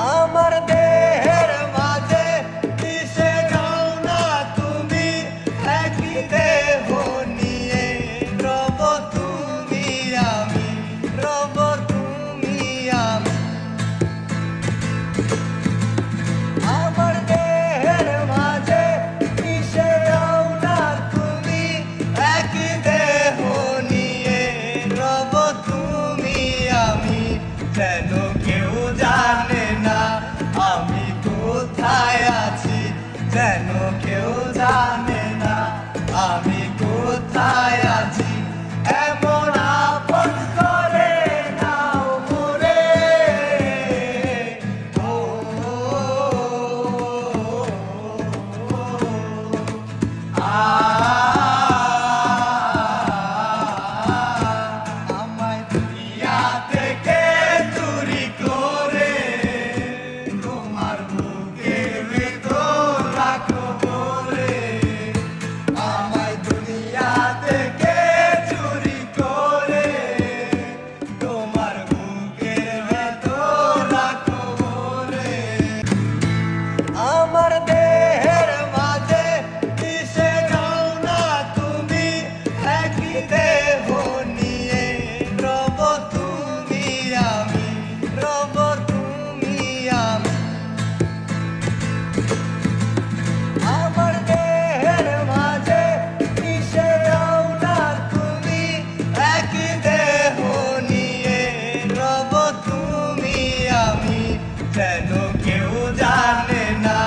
আমার দেহের মাঝে মিশে যাও না তুমি, একই দেহ নিয়ে রব তুমি আমি, রব তুমি আমি। আমার দেহের মাঝে মিশে যাও না তুমি, একই দেহ নিয়ে রব তুমি আমি। যেন কেউ জানে না আমি কোথায় আছি, যেন কেউ জানে না আমি কোথায় আছি। এমন আপন করে নাও মোরে, ও আমায় দুনিয়া থেকে চুরি করে তোমার বুকের ভেতর রাখো বলে। আমায় দুনিয়া থেকে চুরি করে তোমার বুকের ভেতর রাখো বলে। আমার দেহের মাঝে মিশে যাও না তুমি, একই দেহ নিয়ে রব তুমি আমি, রব তুমি আমি। আমার দেহের মাঝে মিশে যাও না তুমি, একই দেহ নিয়ে রব তুমি আমি। যেন কেউ জানে না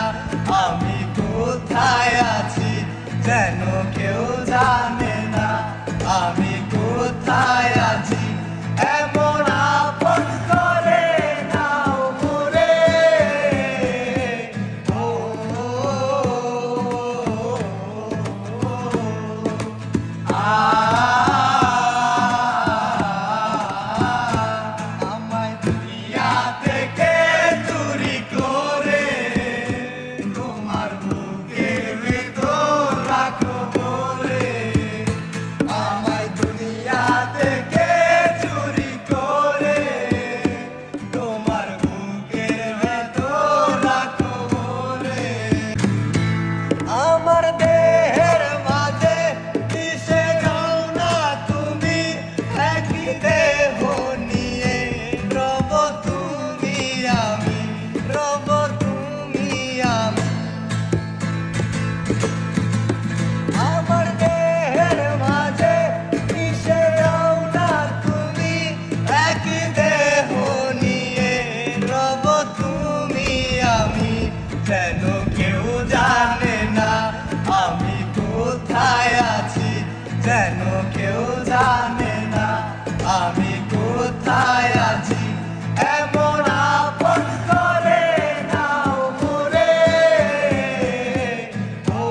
আমি কোথায় আছি, যেন কেউ জানে না আমি কোথায় আছি। এমন আপন করে নাও মোরে, ও আমায় দুনিয়া থেকে চুরি করে তোমার বুকের ভেতর রাখো বলে। আমায় দুনিয়া থেকে চুরি করে তোমার বুকের ভেতর রাখো বলে। আমার দেহের মাঝে মিশে যাও না তুমি, একই দেহ নিয়ে রব তুমি আমি, রব তুমি আমি। আমার দেহের মাঝে মিশে যাও না তুমি, একই দেহ নিয়ে রব তুমি আমি। যেন কেউ জানে না আমি কোথায় আছি, যেন কেউ জানে না আমি কোথায় আছি। এমন আপন করে নাও মোরে, ও